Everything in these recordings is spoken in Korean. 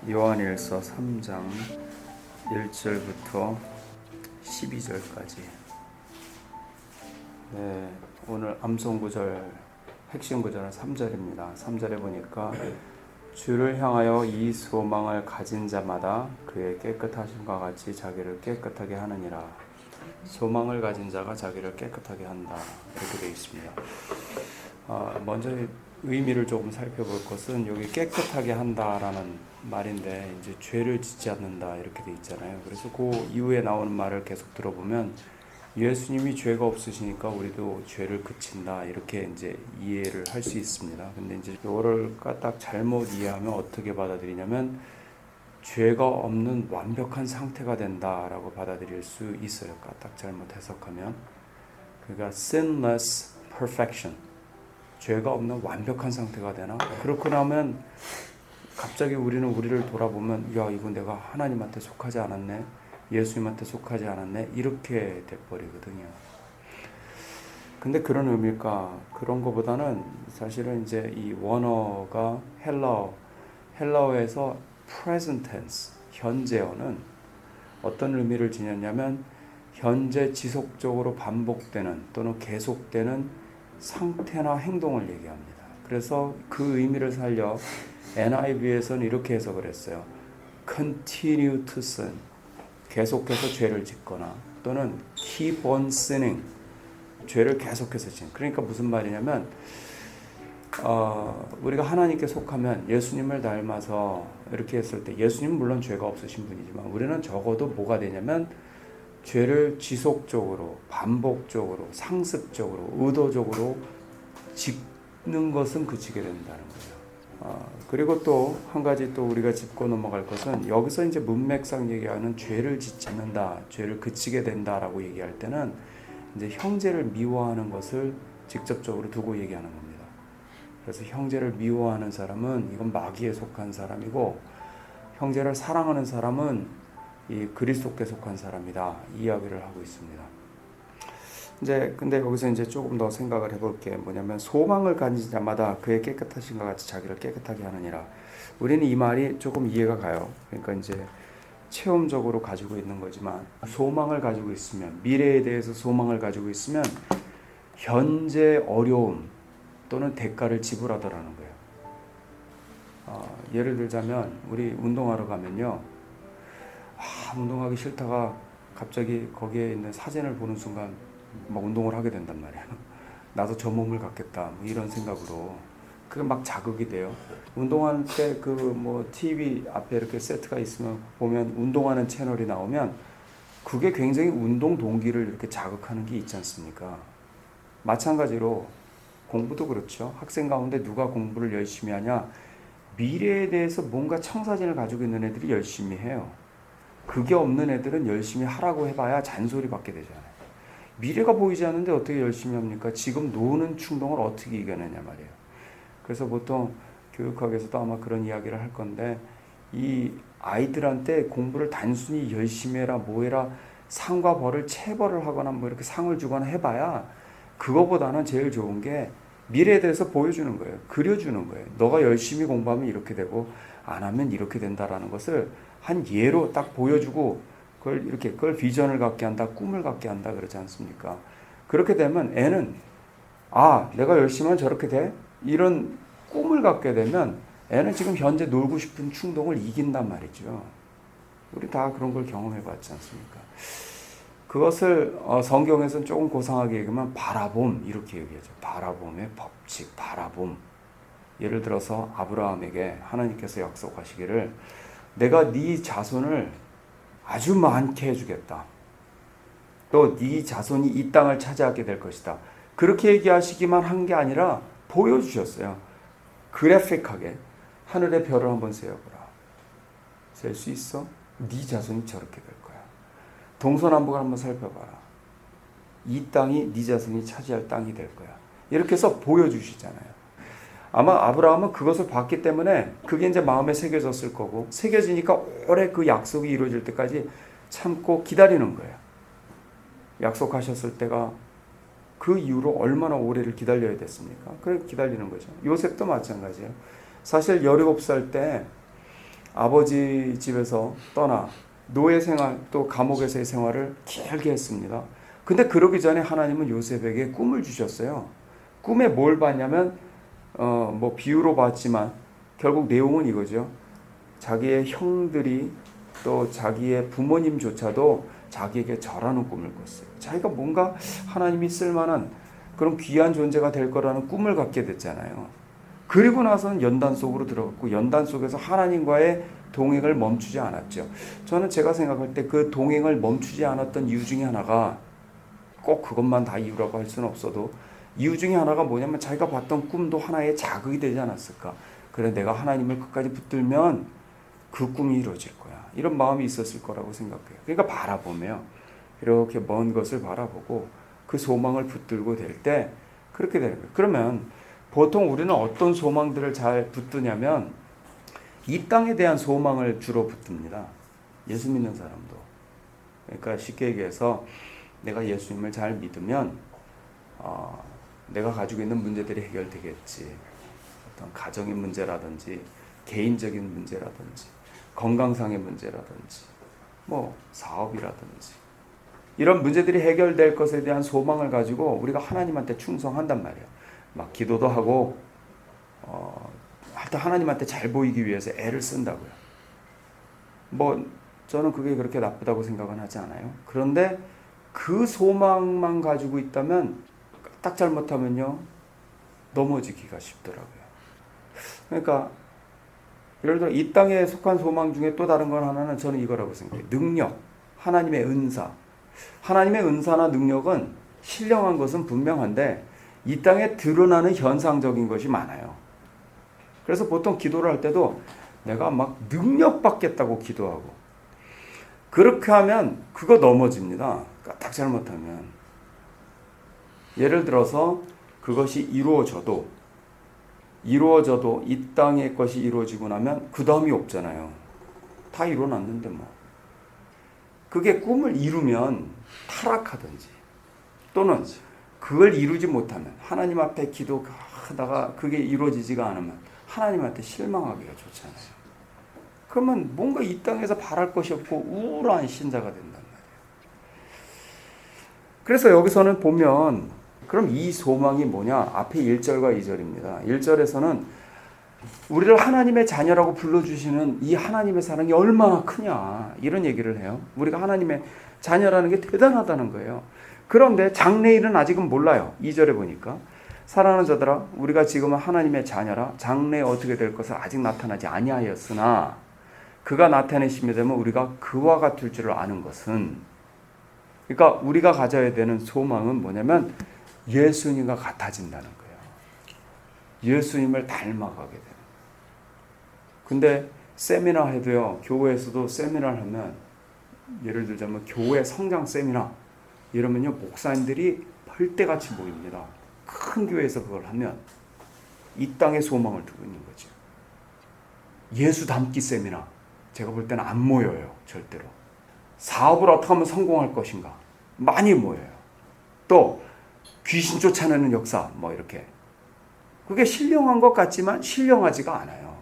요한일서 3장 1절부터 12절까지. 네, 오늘 암송 구절, 핵심 구절은 3절입니다. 3절에 보니까 주를 향하여 이 소망을 가진 자마다 그의 깨끗하심과 같이 자기를 깨끗하게 하느니라. 소망을 가진 자가 자기를 깨끗하게 한다, 이렇게 되어 있습니다. 먼저 의미를 조금 살펴볼 것은 여기 깨끗하게 한다라는 말인데, 이제 죄를 짓지 않는다 이렇게 돼 있잖아요. 그래서 그 이후에 나오는 말을 계속 들어보면 예수님이 죄가 없으시니까 우리도 죄를 그친다 이렇게 이제 이해를 할 수 있습니다. 근데 이제 이거를 까딱 잘못 이해하면 어떻게 받아들이냐면 죄가 없는 완벽한 상태가 된다라고 받아들일 수 있어요. 까딱 잘못 해석하면. 그러니까 sinless perfection, 죄가 없는 완벽한 상태가 되나? 그렇고 나면 갑자기 우리를 돌아보면, 야, 이거 내가 하나님한테 속하지 않았네, 예수님한테 속하지 않았네, 이렇게 돼버리거든요. 근데 그런 의미일까? 그런 것보다는 사실은 이제 이 원어가 헬라어에서 present tense, 현재어는 어떤 의미를 지녔냐면 현재 지속적으로 반복되는 또는 계속되는 상태나 행동을 얘기합니다. 그래서 그 의미를 살려 NIV에서는 이렇게 해석을 했어요. Continue to sin, 계속해서 죄를 짓거나, 또는 keep on sinning, 죄를 계속해서 짓는. 그러니까 무슨 말이냐면 우리가 하나님께 속하면 예수님을 닮아서 이렇게 했을 때, 예수님은 물론 죄가 없으신 분이지만 우리는 적어도 뭐가 되냐면 죄를 지속적으로, 반복적으로, 상습적으로, 의도적으로 짓는 것은 그치게 된다는 거예요. 그리고 또 한 가지 또 우리가 짚고 넘어갈 것은, 여기서 이제 문맥상 얘기하는 죄를 짓지 않는다, 죄를 그치게 된다라고 얘기할 때는 이제 형제를 미워하는 것을 직접적으로 두고 얘기하는 겁니다. 그래서 형제를 미워하는 사람은 이건 마귀에 속한 사람이고, 형제를 사랑하는 사람은 이 그리스도께 속한 사람이다, 이 이야기를 하고 있습니다. 이제 근데 여기서 이제 조금 더 생각을 해볼 게 뭐냐면, 소망을 가진 자마다 그의 깨끗하심과 같이 자기를 깨끗하게 하느니라. 우리는 이 말이 조금 이해가 가요. 그러니까 이제 체험적으로 가지고 있는 거지만, 소망을 가지고 있으면, 미래에 대해서 소망을 가지고 있으면 현재 어려움 또는 대가를 지불하더라는 거예요. 예를 들자면 우리 운동하러 가면요, 운동하기 싫다가 갑자기 거기에 있는 사진을 보는 순간 막 운동을 하게 된단 말이에요. 나도 저 몸을 갖겠다, 뭐 이런 생각으로. 그게 막 자극이 돼요. 운동할 때 그 뭐 TV 앞에 이렇게 세트가 있으면 보면 운동하는 채널이 나오면 그게 굉장히 운동 동기를 이렇게 자극하는 게 있지 않습니까? 마찬가지로 공부도 그렇죠. 학생 가운데 누가 공부를 열심히 하냐? 미래에 대해서 뭔가 청사진을 가지고 있는 애들이 열심히 해요. 그게 없는 애들은 열심히 하라고 해봐야 잔소리 받게 되잖아요. 미래가 보이지 않는데 어떻게 열심히 합니까? 지금 노는 충동을 어떻게 이겨내냐 말이에요. 그래서 보통 교육학에서도 아마 그런 이야기를 할 건데, 이 아이들한테 공부를 단순히 열심히 해라, 뭐 해라, 상과 벌을 체벌을 하거나 뭐 이렇게 상을 주거나 해봐야, 그거보다는 제일 좋은 게 미래에 대해서 보여주는 거예요. 그려주는 거예요. 너가 열심히 공부하면 이렇게 되고 안 하면 이렇게 된다라는 것을 한 예로 딱 보여주고, 그걸 비전을 갖게 한다, 꿈을 갖게 한다 그러지 않습니까? 그렇게 되면 애는 내가 열심히 하면 저렇게 돼? 이런 꿈을 갖게 되면 애는 지금 현재 놀고 싶은 충동을 이긴단 말이죠. 우리 다 그런 걸 경험해 봤지 않습니까? 그것을 성경에서는 조금 고상하게 얘기하면 바라봄, 이렇게 얘기하죠. 바라봄의 법칙, 바라봄. 예를 들어서 아브라함에게 하나님께서 약속하시기를, 내가 네 자손을 아주 많게 해주겠다, 또 네 자손이 이 땅을 차지하게 될 것이다, 그렇게 얘기하시기만 한 게 아니라 보여주셨어요. 그래픽하게 하늘의 별을 한번 세어보라. 셀 수 있어? 네 자손이 저렇게 될 거야. 동서남북을 한번 살펴봐라. 이 땅이 네 자손이 차지할 땅이 될 거야. 이렇게 해서 보여주시잖아요. 아마 아브라함은 그것을 봤기 때문에 그게 이제 마음에 새겨졌을 거고, 새겨지니까 오래 그 약속이 이루어질 때까지 참고 기다리는 거예요. 약속하셨을 때가 그 이후로 얼마나 오래를 기다려야 됐습니까? 그래 기다리는 거죠. 요셉도 마찬가지예요. 사실 17살 때 아버지 집에서 떠나 노예 생활, 또 감옥에서의 생활을 길게 했습니다. 근데 그러기 전에 하나님은 요셉에게 꿈을 주셨어요. 꿈에 뭘 봤냐면 뭐 비유로 봤지만 결국 내용은 이거죠. 자기의 형들이 또 자기의 부모님조차도 자기에게 절하는 꿈을 꿨어요. 자기가 뭔가 하나님이 쓸만한 그런 귀한 존재가 될 거라는 꿈을 갖게 됐잖아요. 그리고 나서는 연단 속으로 들어갔고, 연단 속에서 하나님과의 동행을 멈추지 않았죠. 저는 제가 생각할 때 그 동행을 멈추지 않았던 이유 중에 하나가, 꼭 그것만 다 이유라고 할 수는 없어도 이유 중에 하나가 뭐냐면 자기가 봤던 꿈도 하나의 자극이 되지 않았을까. 그래, 내가 하나님을 끝까지 붙들면 그 꿈이 이루어질 거야. 이런 마음이 있었을 거라고 생각해요. 그러니까 바라보며 이렇게 먼 것을 바라보고 그 소망을 붙들고 될 때 그렇게 되는 거예요. 그러면 보통 우리는 어떤 소망들을 잘 붙드냐면 이 땅에 대한 소망을 주로 붙듭니다. 예수 믿는 사람도. 그러니까 쉽게 얘기해서 내가 예수님을 잘 믿으면 내가 가지고 있는 문제들이 해결되겠지. 어떤 가정의 문제라든지 개인적인 문제라든지 건강상의 문제라든지 뭐 사업이라든지 이런 문제들이 해결될 것에 대한 소망을 가지고 우리가 하나님한테 충성한단 말이에요. 막 기도도 하고 하여튼 하나님한테 잘 보이기 위해서 애를 쓴다고요. 뭐 저는 그게 그렇게 나쁘다고 생각은 하지 않아요. 그런데 그 소망만 가지고 있다면 딱 잘못하면요 넘어지기가 쉽더라고요. 그러니까 예를 들어 이 땅에 속한 소망 중에 또 다른 건 하나는 저는 이거라고 생각해요. 능력, 하나님의 은사. 하나님의 은사나 능력은 신령한 것은 분명한데 이 땅에 드러나는 현상적인 것이 많아요. 그래서 보통 기도를 할 때도 내가 막 능력 받겠다고 기도하고 그렇게 하면 그거 넘어집니다. 딱 잘못하면. 예를 들어서 그것이 이루어져도 이 땅의 것이 이루어지고 나면 그 다음이 없잖아요. 다 이루어놨는데 뭐. 그게 꿈을 이루면 타락하든지 또는 그걸 이루지 못하면 하나님 앞에 기도하다가 그게 이루어지지가 않으면 하나님한테 실망하기가 좋잖아요. 그러면 뭔가 이 땅에서 바랄 것이 없고 우울한 신자가 된단 말이에요. 그래서 여기서는 보면 그럼 이 소망이 뭐냐? 앞에 1절과 2절입니다. 1절에서는 우리를 하나님의 자녀라고 불러주시는 이 하나님의 사랑이 얼마나 크냐 이런 얘기를 해요. 우리가 하나님의 자녀라는 게 대단하다는 거예요. 그런데 장래일은 아직은 몰라요. 2절에 보니까 사랑하는 자들아 우리가 지금은 하나님의 자녀라 장래에 어떻게 될 것을 아직 나타나지 아니하였으나 그가 나타내심이 되면 우리가 그와 같을 줄을 아는 것은, 그러니까 우리가 가져야 되는 소망은 뭐냐면 예수님과 같아진다는 거예요. 예수님을 닮아가게 되는 거예요. 근데 세미나 해도요, 교회에서도 세미나를 하면, 예를 들자면 교회 성장 세미나 이러면요 목사님들이 벌떼같이 모입니다. 큰 교회에서 그걸 하면 이 땅에 소망을 두고 있는 거죠. 예수 닮기 세미나 제가 볼 때는 안 모여요. 절대로. 사업을 어떻게 하면 성공할 것인가 많이 모여요. 또 귀신 쫓아내는 역사 뭐 이렇게, 그게 신령한 것 같지만 신령하지가 않아요.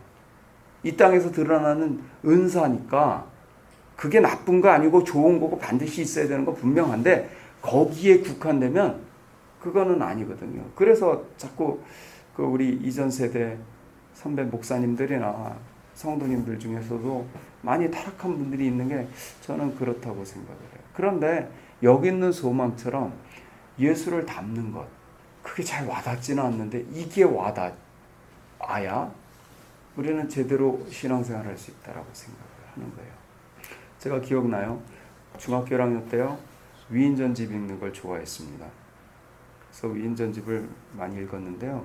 이 땅에서 드러나는 은사니까 그게 나쁜 거 아니고 좋은 거고 반드시 있어야 되는 거 분명한데 거기에 국한되면 그거는 아니거든요. 그래서 자꾸 그 우리 이전 세대 선배 목사님들이나 성도님들 중에서도 많이 타락한 분들이 있는 게 저는 그렇다고 생각을 해요. 그런데 여기 있는 소망처럼 예수를 닮는 것, 그게 잘 와닿지는 않는데 이게 와닿아야 우리는 제대로 신앙생활을 할 수 있다라고 생각을 하는 거예요. 제가 기억나요. 중학교 1학년 때요. 위인전집 읽는 걸 좋아했습니다. 그래서 위인전집을 많이 읽었는데요.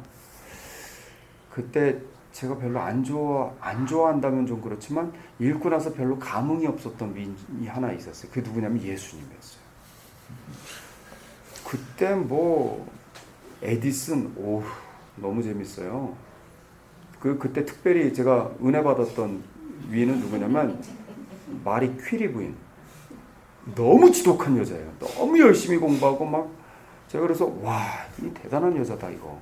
그때 제가 별로 안 좋아한다면 좀 그렇지만 읽고 나서 별로 감흥이 없었던 위인이 하나 있었어요. 그게 누구냐면 예수님이었어요. 그때 뭐 에디슨 너무 재밌어요. 그때 특별히 제가 은혜 받았던 위는 누구냐면 마리 퀴리 부인. 너무 지독한 여자예요. 너무 열심히 공부하고 막 제가 그래서 와, 이 대단한 여자다 이거.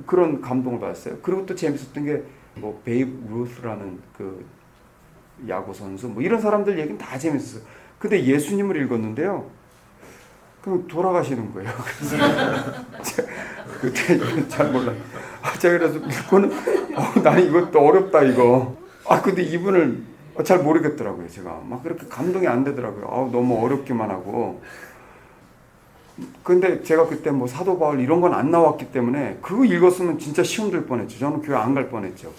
그런 감동을 받았어요. 그리고 또 재밌었던 게 뭐 베이브 루스라는 그 야구 선수 뭐 이런 사람들 얘기는 다 재밌었어요. 근데 예수님을 읽었는데요. 그럼 돌아가시는 거예요. 그래서 그때 잘 몰라요. 제가 그래서 읽고는 난 이것도 어렵다 이거. 근데 이분을 잘 모르겠더라고요. 제가 막 그렇게 감동이 안 되더라고요. 너무 어렵기만 하고. 근데 제가 그때 뭐 사도 바울 이런 건 안 나왔기 때문에 그거 읽었으면 진짜 시험 들 뻔했죠. 저는 교회 안 갈 뻔했죠.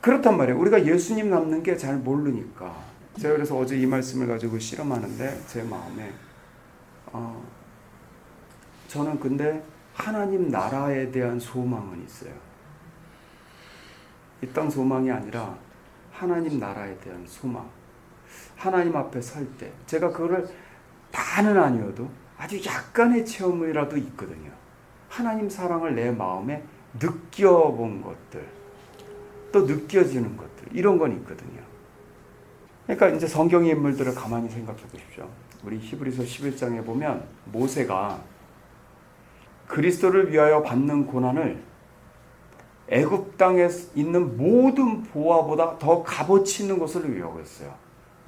그렇단 말이에요. 우리가 예수님 남는 게 잘 모르니까. 제가 그래서 어제 이 말씀을 가지고 실험하는데 제 마음에 저는 근데 하나님 나라에 대한 소망은 있어요. 이 땅 소망이 아니라 하나님 나라에 대한 소망. 하나님 앞에 설 때 제가 그거를 다는 아니어도 아주 약간의 체험이라도 있거든요. 하나님 사랑을 내 마음에 느껴본 것들, 또 느껴지는 것들, 이런 건 있거든요. 그러니까 이제 성경의 인물들을 가만히 생각해 보십시오. 우리 히브리서 11장에 보면 모세가 그리스도를 위하여 받는 고난을 애굽 땅에 있는 모든 보화보다 더 값어치 있는 것을 위하였어요.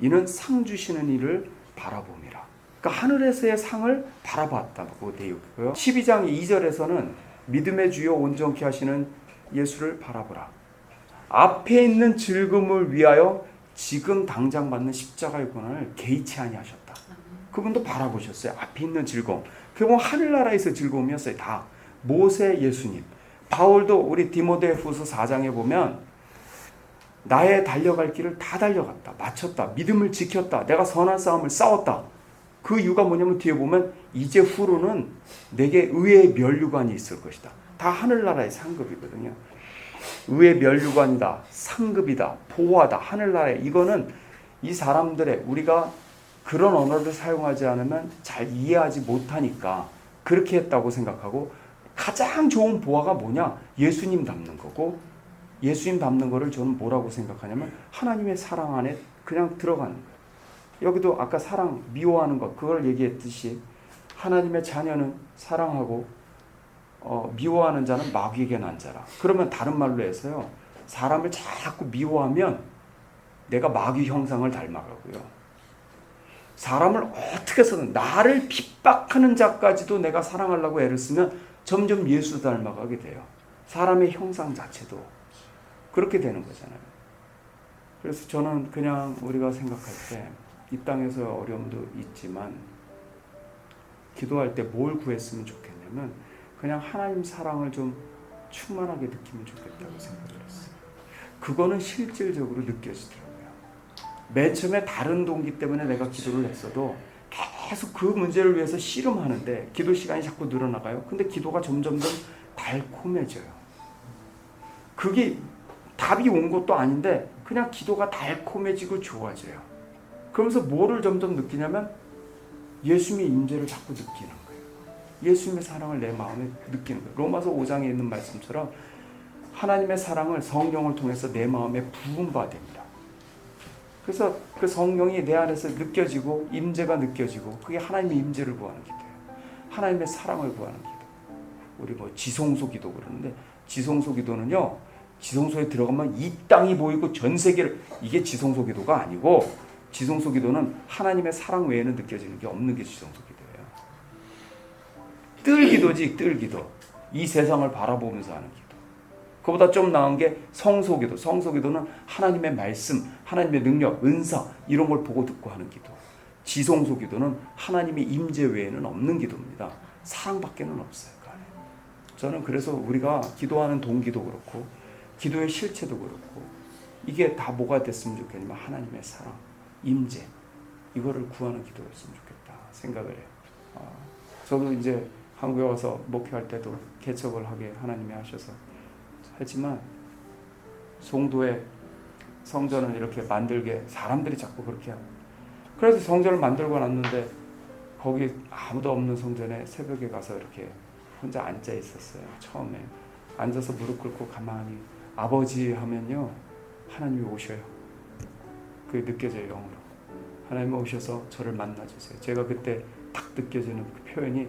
이는 상 주시는 이를 바라봄이라. 그러니까 하늘에서의 상을 바라봤다고 되어 있고요. 12장 2절에서는 믿음의 주요 온전케 하시는 예수를 바라보라. 앞에 있는 즐거움을 위하여 지금 당장 받는 십자가의 고난을 개의치 아니하셨다. 그분도 바라보셨어요. 앞에 있는 즐거움. 그건 하늘나라에서 즐거움이었어요. 다. 모세, 예수님. 바울도 우리 디모데후서 4장에 보면 나의 달려갈 길을 다 달려갔다. 마쳤다. 믿음을 지켰다. 내가 선한 싸움을 싸웠다. 그 이유가 뭐냐면 뒤에 보면 이제 후로는 내게 의의 면류관이 있을 것이다. 다 하늘나라의 상급이거든요. 의의 면류관이다. 상급이다. 보호하다. 하늘나라에. 이거는 이 사람들의 우리가 그런 언어를 사용하지 않으면 잘 이해하지 못하니까 그렇게 했다고 생각하고 가장 좋은 보화가 뭐냐? 예수님 닮는 거고 예수님 닮는 거를 저는 뭐라고 생각하냐면 하나님의 사랑 안에 그냥 들어가는 거예요. 여기도 아까 사랑, 미워하는 것 그걸 얘기했듯이 하나님의 자녀는 사랑하고 미워하는 자는 마귀에게 난 자라. 그러면 다른 말로 해서요. 사람을 자꾸 미워하면 내가 마귀 형상을 닮아가고요. 사람을 어떻게 해서든 나를 핍박하는 자까지도 내가 사랑하려고 애를 쓰면 점점 예수 닮아가게 돼요. 사람의 형상 자체도 그렇게 되는 거잖아요. 그래서 저는 그냥 우리가 생각할 때 이 땅에서 어려움도 있지만 기도할 때 뭘 구했으면 좋겠냐면 그냥 하나님 사랑을 좀 충만하게 느끼면 좋겠다고 생각을 했어요. 그거는 실질적으로 느껴지더라고요. 맨 처음에 다른 동기 때문에 내가 기도를 했어도 계속 그 문제를 위해서 씨름하는데 기도 시간이 자꾸 늘어나가요. 근데 기도가 점점 더 달콤해져요. 그게 답이 온 것도 아닌데 그냥 기도가 달콤해지고 좋아져요. 그러면서 뭐를 점점 느끼냐면 예수님의 임재를 자꾸 느끼는 거예요. 예수님의 사랑을 내 마음에 느끼는 거예요. 로마서 5장에 있는 말씀처럼 하나님의 사랑을 성령을 통해서 내 마음에 부은 바 됩니다. 그래서 그 성령이 내 안에서 느껴지고 임재가 느껴지고 그게 하나님의 임재를 구하는 기도예요. 하나님의 사랑을 구하는 기도. 우리 뭐 지성소 기도 그러는데 지성소 기도는요. 지성소에 들어가면 이 땅이 보이고 전 세계를 이게 지성소 기도가 아니고 지성소 기도는 하나님의 사랑 외에는 느껴지는 게 없는 게 지성소 기도예요. 뜰 기도지 뜰 기도. 이 세상을 바라보면서 하는 기도. 그보다 좀 나은 게 성소 기도. 성소 기도는 하나님의 말씀, 하나님의 능력, 은사 이런 걸 보고 듣고 하는 기도. 지성소 기도는 하나님의 임재 외에는 없는 기도입니다. 사랑밖에는 없어요. 저는 그래서 우리가 기도하는 동기도 그렇고 기도의 실체도 그렇고 이게 다 뭐가 됐으면 좋겠냐면 하나님의 사랑, 임재 이거를 구하는 기도였으면 좋겠다 생각을 해요. 저도 이제 한국에 와서 목회할 때도 개척을 하게 하나님이 하셔서 하지만 송도에 성전을 이렇게 만들게 사람들이 자꾸 그렇게 하고 그래서 성전을 만들고 놨는데 거기 아무도 없는 성전에 새벽에 가서 이렇게 혼자 앉아 있었어요. 처음에 앉아서 무릎 꿇고 가만히 아버지 하면요, 하나님이 오셔요. 그게 느껴져요. 영으로 하나님이 오셔서 저를 만나주세요. 제가 그때 딱 느껴지는 그 표현이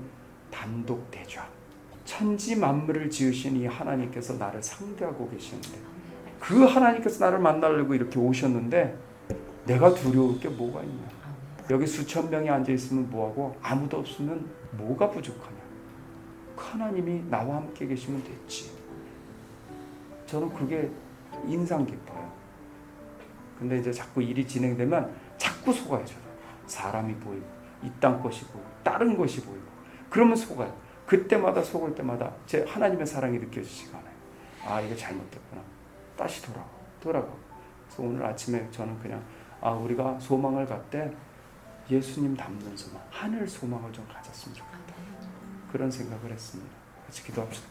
단독 대좌. 천지 만물을 지으신 이 하나님께서 나를 상대하고 계시는데, 그 하나님께서 나를 만나려고 이렇게 오셨는데 내가 두려울 게 뭐가 있냐. 여기 수천 명이 앉아있으면 뭐하고, 아무도 없으면 뭐가 부족하냐. 그 하나님이 나와 함께 계시면 됐지. 저는 그게 인상 깊어요. 근데 이제 자꾸 일이 진행되면 자꾸 속아요. 저는 사람이 보이고 이 땅 것이 보이고 다른 것이 보이고 그러면 속아요. 그때마다 속을 때마다 제 하나님의 사랑이 느껴지지가 않아요. 아, 이게 잘못됐구나. 다시 돌아가고. 그래서 오늘 아침에 저는 그냥 우리가 소망을 갖되 예수님 닮는 소망, 하늘 소망을 좀 가졌으면 좋겠다. 그런 생각을 했습니다. 같이 기도합시다.